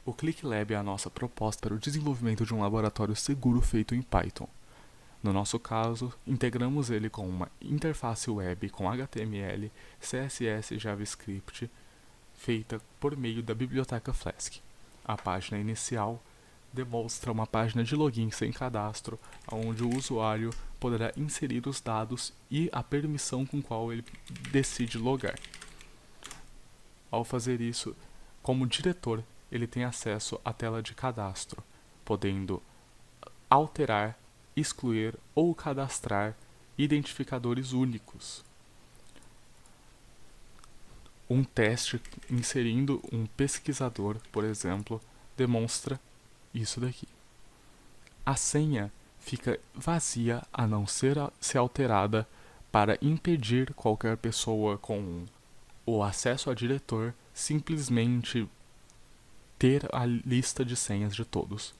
O ClickLab é a nossa proposta para o desenvolvimento de um laboratório seguro feito em Python. No nosso caso, integramos ele com uma interface web com HTML, CSS e JavaScript feita por meio da biblioteca Flask. A página inicial demonstra uma página de login sem cadastro, onde o usuário poderá inserir os dados e a permissão com qual ele decide logar. Ao fazer isso, como diretor, ele tem acesso à tela de cadastro, podendo alterar, excluir ou cadastrar identificadores únicos. Um teste inserindo um pesquisador, por exemplo, demonstra isso daqui. A senha fica vazia a não ser alterada para impedir qualquer pessoa com o acesso a diretor simplesmente ter a lista de senhas de todos.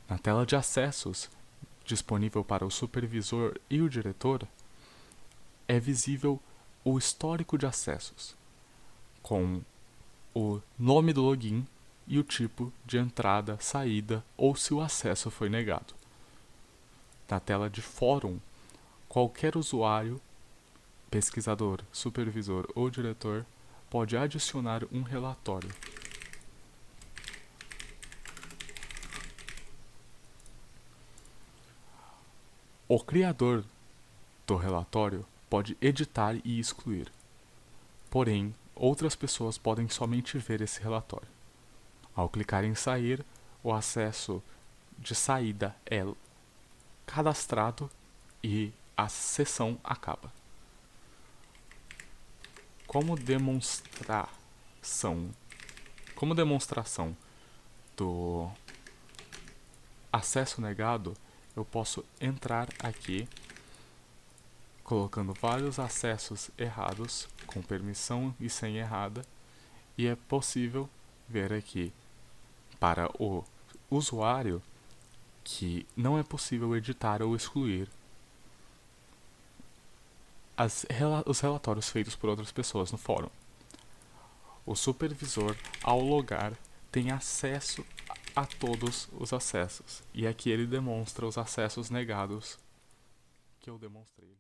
Na tela de acessos, disponível para o supervisor e o diretor, é visível o histórico de acessos, com o nome do login e o tipo de entrada, saída ou se o acesso foi negado. Na tela de fórum, qualquer usuário, pesquisador, supervisor ou diretor pode adicionar um relatório. O criador do relatório pode editar e excluir. Porém, outras pessoas podem somente ver esse relatório. Ao clicar em sair, o acesso de saída é cadastrado e a sessão acaba. Como demonstração do acesso negado, eu posso entrar aqui colocando vários acessos errados com permissão e senha errada, e é possível ver aqui para o usuário que não é possível editar ou excluir os relatórios feitos por outras pessoas no fórum. O supervisor, ao logar, tem acesso a todos os acessos, e aqui ele demonstra os acessos negados que eu demonstrei.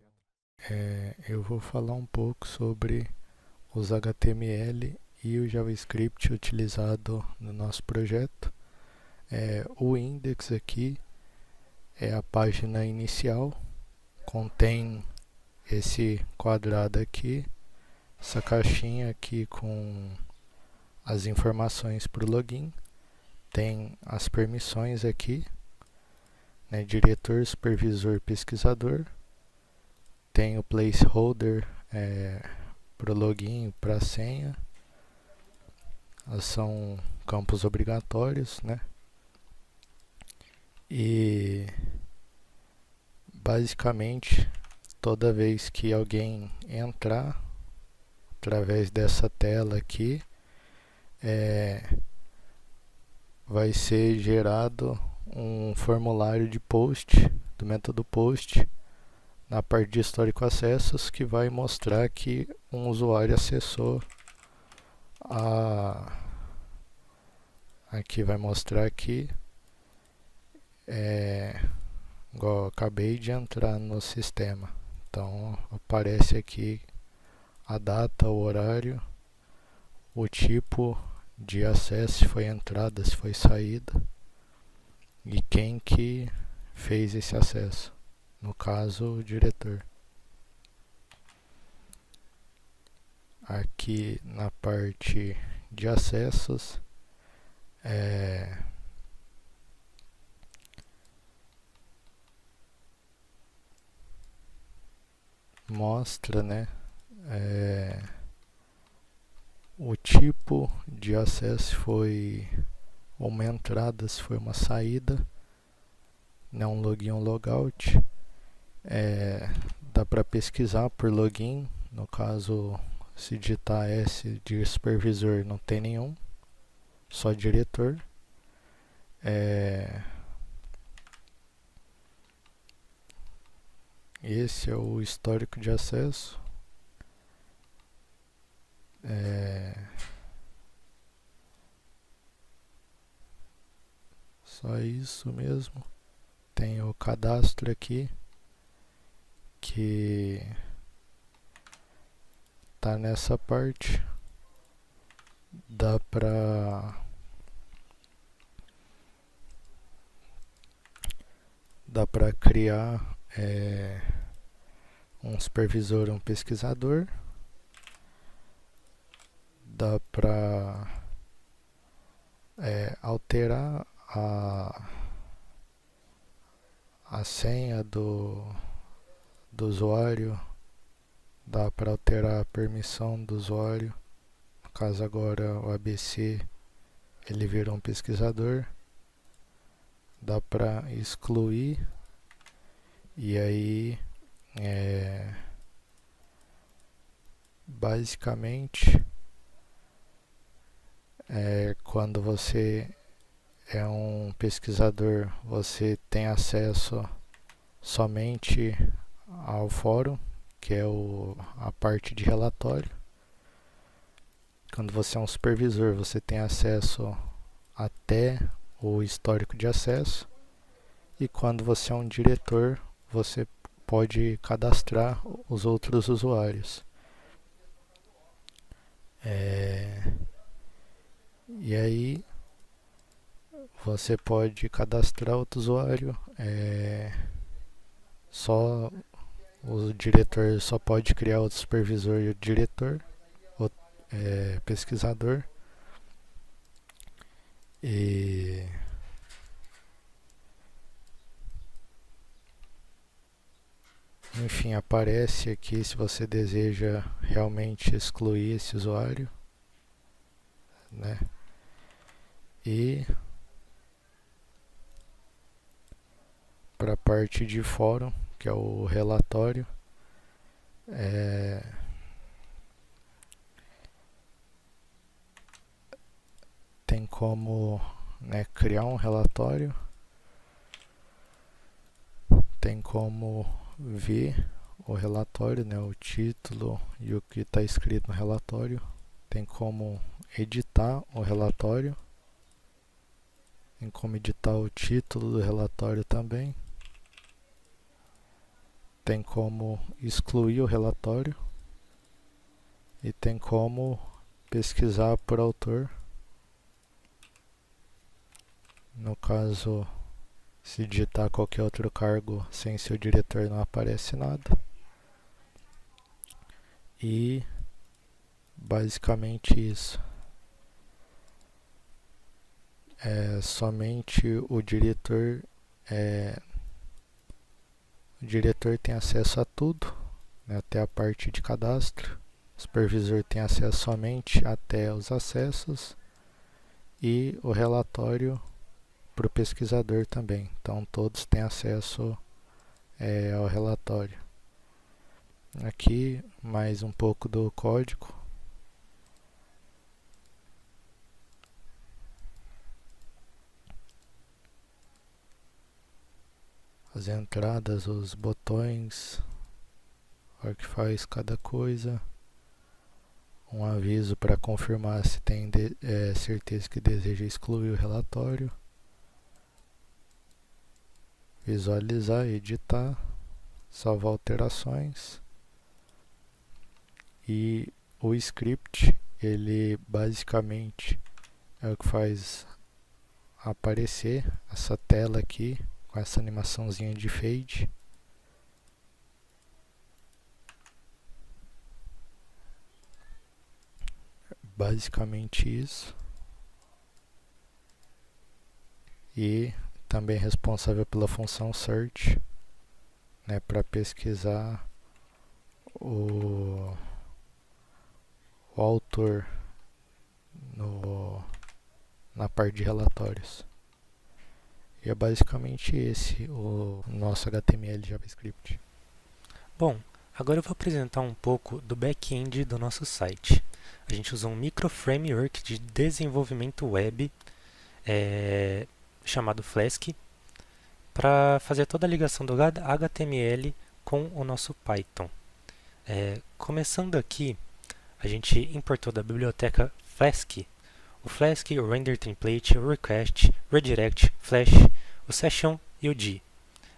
Eu vou falar um pouco sobre os HTML e o JavaScript utilizado no nosso projeto. O index aqui é a página inicial, contém esse quadrado aqui, essa caixinha aqui com as informações para o login, tem as permissões aqui, né, diretor, supervisor, pesquisador, tem o placeholder para o login, para a senha, são campos obrigatórios, né? E basicamente toda vez que alguém entrar através dessa tela aqui, vai ser gerado um formulário de post, do método post, na parte de histórico acessos, que vai mostrar que um usuário acessou aqui vai mostrar aqui, igual eu acabei de entrar no sistema, então aparece aqui a data, o horário, o tipo de acesso, se foi entrada, se foi saída, e quem que fez esse acesso, no caso o diretor. Aqui na parte de acessos, mostra, né, o tipo de acesso, se foi uma entrada, se foi uma saída, né, um login ou logout. Dá para pesquisar por login, no caso, se digitar S de supervisor não tem nenhum, só diretor. Esse é o histórico de acesso. Só isso mesmo. Tem o cadastro aqui, que tá nessa parte. Dá pra criar um supervisor, um pesquisador. Dá pra alterar a senha do usuário. Dá para alterar a permissão do usuário. No caso agora o ABC ele virou um pesquisador. Dá para excluir, e aí basicamente quando você é um pesquisador, você tem acesso somente ao fórum, que é a parte de relatório. Quando você é um supervisor, você tem acesso até o histórico de acesso. E quando você é um diretor, você pode cadastrar os outros usuários. E aí você pode cadastrar outro usuário. Só o diretor só pode criar o supervisor e o diretor, o pesquisador. E enfim, aparece aqui se você deseja realmente excluir esse usuário, né? E para a parte de fórum, que é o relatório, tem como criar um relatório, tem como ver o relatório, o título e o que está escrito no relatório, tem como editar o relatório, tem como editar o título do relatório também, tem como excluir o relatório e tem como pesquisar por autor. No caso, se digitar qualquer outro cargo sem ser o diretor, não aparece nada. E basicamente isso. Somente o diretor tem acesso a tudo, até a parte de cadastro. O supervisor tem acesso somente até os acessos, e o relatório para o pesquisador também. Então todos têm acesso ao relatório. Aqui mais um pouco do código. As entradas, os botões, o que faz cada coisa. Um aviso para confirmar se tem certeza que deseja excluir o relatório. Visualizar, editar, salvar alterações. E o script, ele basicamente é o que faz aparecer essa tela aqui, com essa animaçãozinha de fade. Basicamente isso. E também responsável pela função search, para pesquisar o autor na parte de relatórios. E é basicamente esse o nosso HTML e JavaScript. Bom, agora eu vou apresentar um pouco do back-end do nosso site. A gente usou um micro framework de desenvolvimento web chamado Flask para fazer toda a ligação do HTML com o nosso Python. Começando aqui, a gente importou da biblioteca Flask o Flask, o Render Template, o Request, Redirect, Flash, o Session e o D.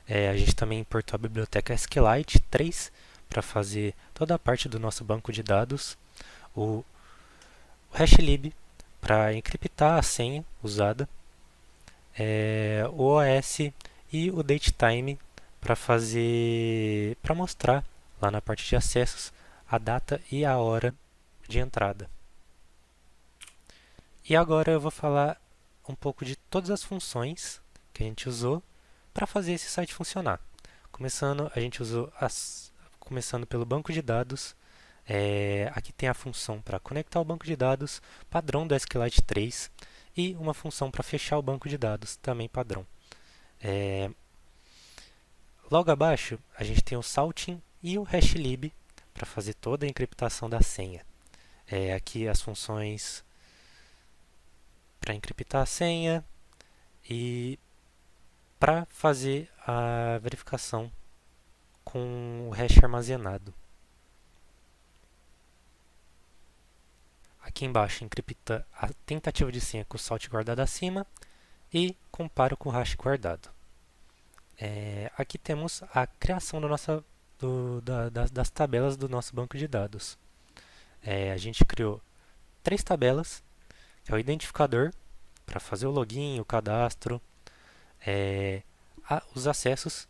A gente também importou a biblioteca SQLite 3 para fazer toda a parte do nosso banco de dados, o HashLib para encriptar a senha usada, o OS e o Datetime para mostrar lá na parte de acessos a data e a hora de entrada. E agora eu vou falar um pouco de todas as funções que a gente usou para fazer esse site funcionar. Começando pelo banco de dados. Aqui tem a função para conectar o banco de dados, padrão do SQLite 3, e uma função para fechar o banco de dados, também padrão. Logo abaixo, a gente tem o Salting e o HashLib para fazer toda a encriptação da senha. Aqui as funções para encriptar a senha e para fazer a verificação com o hash armazenado. Aqui embaixo encripta a tentativa de senha com o salt guardado acima e comparo com o hash guardado. Aqui temos a criação das tabelas do nosso banco de dados. A gente criou 3 tabelas, que é o identificador, para fazer o login, o cadastro, os acessos,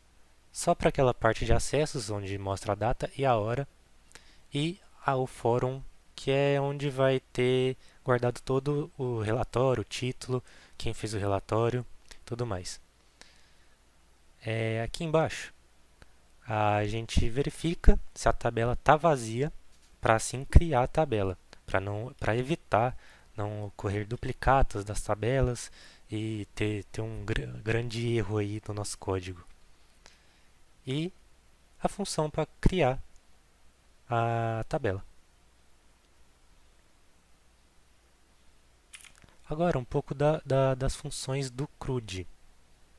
só para aquela parte de acessos, onde mostra a data e a hora, e o fórum, que é onde vai ter guardado todo o relatório, o título, quem fez o relatório, tudo mais. Aqui embaixo, a gente verifica se a tabela está vazia, para assim criar a tabela, para evitar não ocorrer duplicatas das tabelas e ter um grande erro aí no nosso código. E a função para criar a tabela. Agora um pouco das funções do CRUD,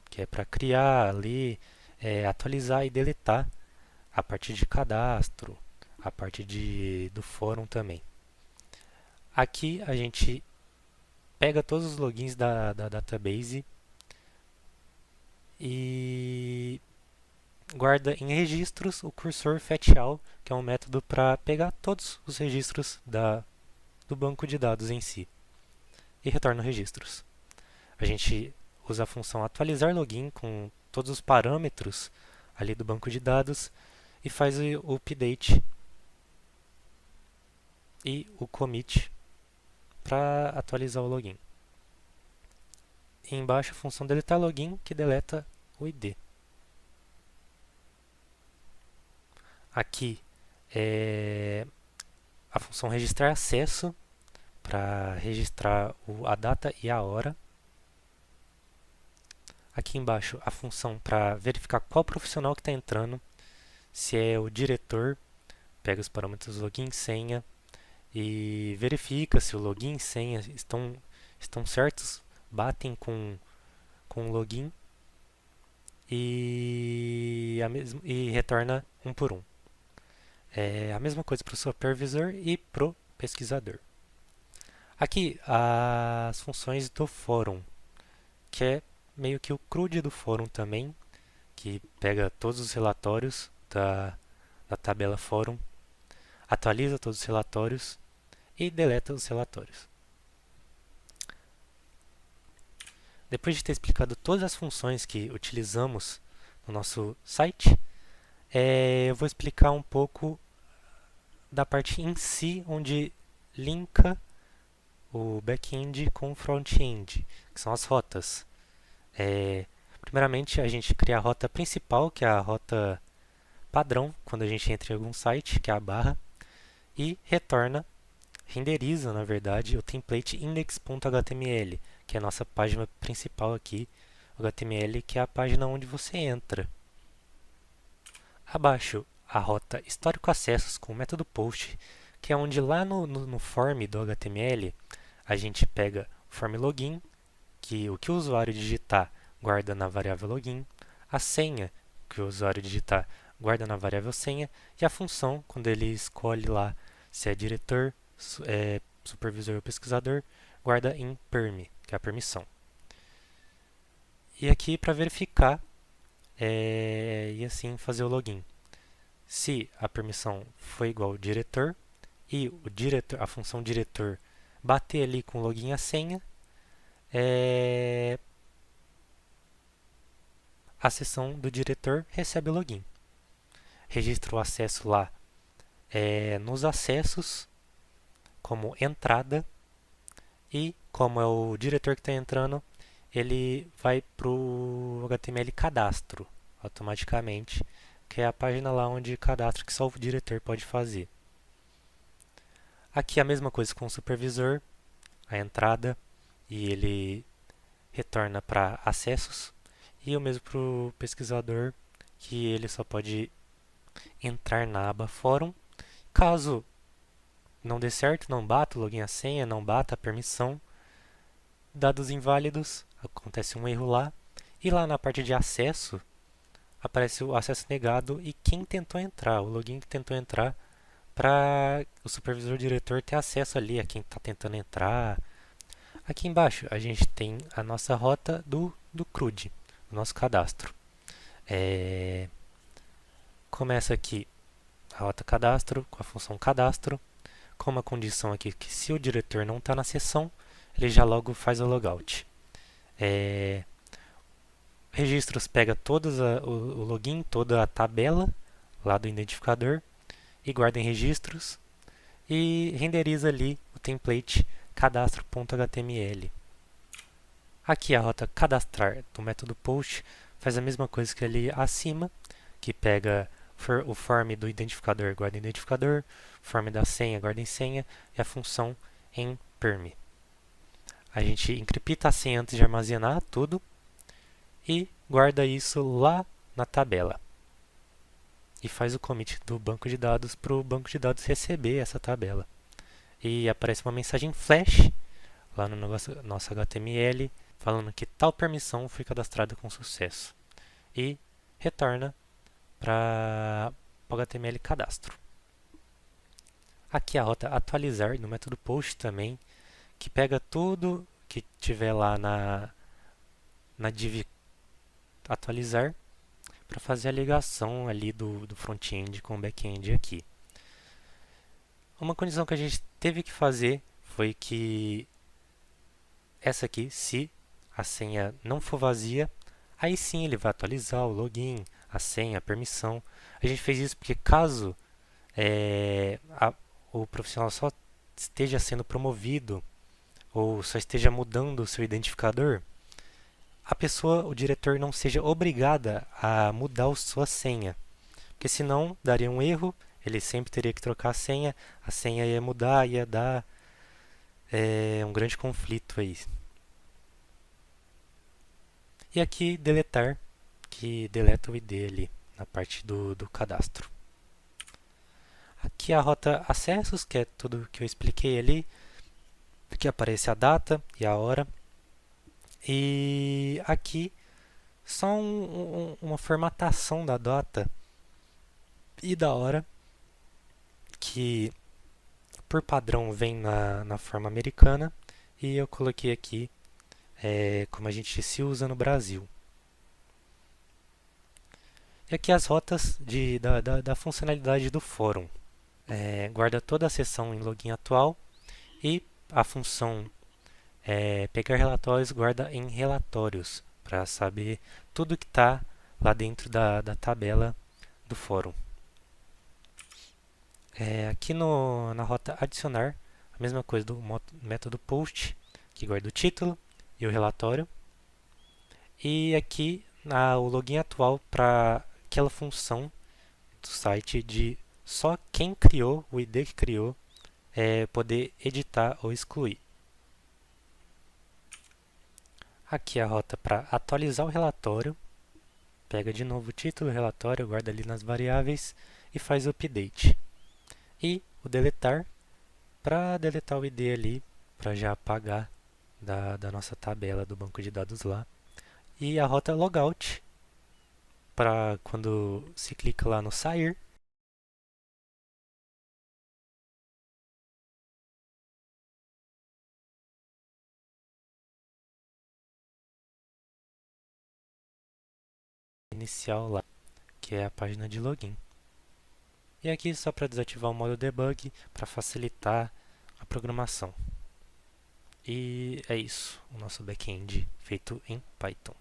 que é para criar, ler, atualizar e deletar a parte de cadastro, a parte do fórum também. Aqui a gente pega todos os logins da database e guarda em registros o cursor fetchAll, que é um método para pegar todos os registros do banco de dados em si e retorna registros. A gente usa a função atualizar login com todos os parâmetros ali do banco de dados e faz o update e o commit para atualizar o login. E embaixo a função deletar login, que deleta o ID. Aqui é a função registrar acesso, para registrar a data e a hora. Aqui embaixo a função para verificar qual profissional que está entrando, se é o diretor, pega os parâmetros login e senha e verifica se o login e senha estão certos, batem com o login e retorna um por um. É a mesma coisa para o supervisor e para o pesquisador. Aqui as funções do fórum, que é meio que o CRUD do fórum também, que pega todos os relatórios da tabela fórum, atualiza todos os relatórios e deleta os relatórios. Depois de ter explicado todas as funções que utilizamos no nosso site, eu vou explicar um pouco da parte em si, onde linka o back-end com o front-end, que são as rotas. Primeiramente, a gente cria a rota principal, que é a rota padrão, quando a gente entra em algum site, que é a barra, e renderiza, na verdade, o template index.html, que é a nossa página principal aqui, o HTML, que é a página onde você entra. Abaixo, a rota histórico acessos com o método post, que é onde lá no form do HTML, a gente pega o form login, que o usuário digitar guarda na variável login, a senha que o usuário digitar guarda na variável senha, e a função, quando ele escolhe lá se é diretor, supervisor ou pesquisador, guarda em perm, que é a permissão. E aqui para verificar e assim fazer o login. Se a permissão foi igual ao diretor e a função diretor bater ali com o login e a senha, a sessão do diretor recebe o login. Registra o acesso lá nos acessos como entrada e como é o diretor que está entrando, ele vai para o HTML cadastro automaticamente, que é a página lá onde cadastro que só o diretor pode fazer. Aqui a mesma coisa com o supervisor, a entrada, e ele retorna para acessos, e o mesmo para o pesquisador, que ele só pode entrar na aba fórum. Caso não dê certo, não bata o login e a senha, não bata a permissão, dados inválidos, acontece um erro lá, e lá na parte de acesso, aparece o acesso negado e quem tentou entrar, o login que tentou entrar, para o supervisor diretor ter acesso ali a quem está tentando entrar. Aqui embaixo a gente tem a nossa rota do CRUD, o nosso cadastro. Começa aqui a rota cadastro com a função cadastro, com uma condição aqui que se o diretor não está na sessão, ele já logo faz o logout. Registros pega o login, toda a tabela lá do identificador e guarda em registros e renderiza ali o template cadastro.html. Aqui a rota cadastrar do método post faz a mesma coisa que ali acima, que pega o form do identificador, guarda em identificador, form da senha, guarda em senha e a função em perm. A gente encripta a senha antes de armazenar tudo e guarda isso lá na tabela. E faz o commit do banco de dados para o banco de dados receber essa tabela. E aparece uma mensagem flash lá no nosso HTML falando que tal permissão foi cadastrada com sucesso. E retorna para o HTML cadastro. Aqui a rota atualizar no método post também, que pega tudo que tiver lá na div atualizar para fazer a ligação ali do front-end com o back-end aqui. Uma condição que a gente teve que fazer foi que essa aqui, se a senha não for vazia, aí sim ele vai atualizar o login, a senha, a permissão. A gente fez isso porque caso o profissional só esteja sendo promovido ou só esteja mudando o seu identificador, a pessoa, o diretor, não seja obrigada a mudar a sua senha. Porque senão daria um erro, ele sempre teria que trocar a senha ia mudar, ia dar um grande conflito aí. E aqui deletar, que deleta o ID ali na parte do cadastro. Aqui a rota acessos, que é tudo que eu expliquei ali, que aparece a data e a hora. E aqui só uma formatação da data e da hora, que por padrão vem na forma americana, e eu coloquei aqui como a gente se usa no Brasil. E aqui as rotas da funcionalidade do fórum. Guarda toda a seção em login atual e a função pegar relatórios guarda em relatórios para saber tudo que está lá dentro da tabela do fórum. Aqui na rota adicionar, a mesma coisa do método post, que guarda o título e o relatório. E aqui o login atual para aquela função do site de só quem criou, o ID que criou, poder editar ou excluir. Aqui a rota para atualizar o relatório, pega de novo o título, o relatório, guarda ali nas variáveis e faz o update. E o deletar, para deletar o ID ali, para já apagar da nossa tabela do banco de dados lá. E a rota logout, para quando se clica lá no sair, inicial lá, que é a página de login. E aqui só para desativar o modo debug para facilitar a programação. E é isso, o nosso back-end feito em Python.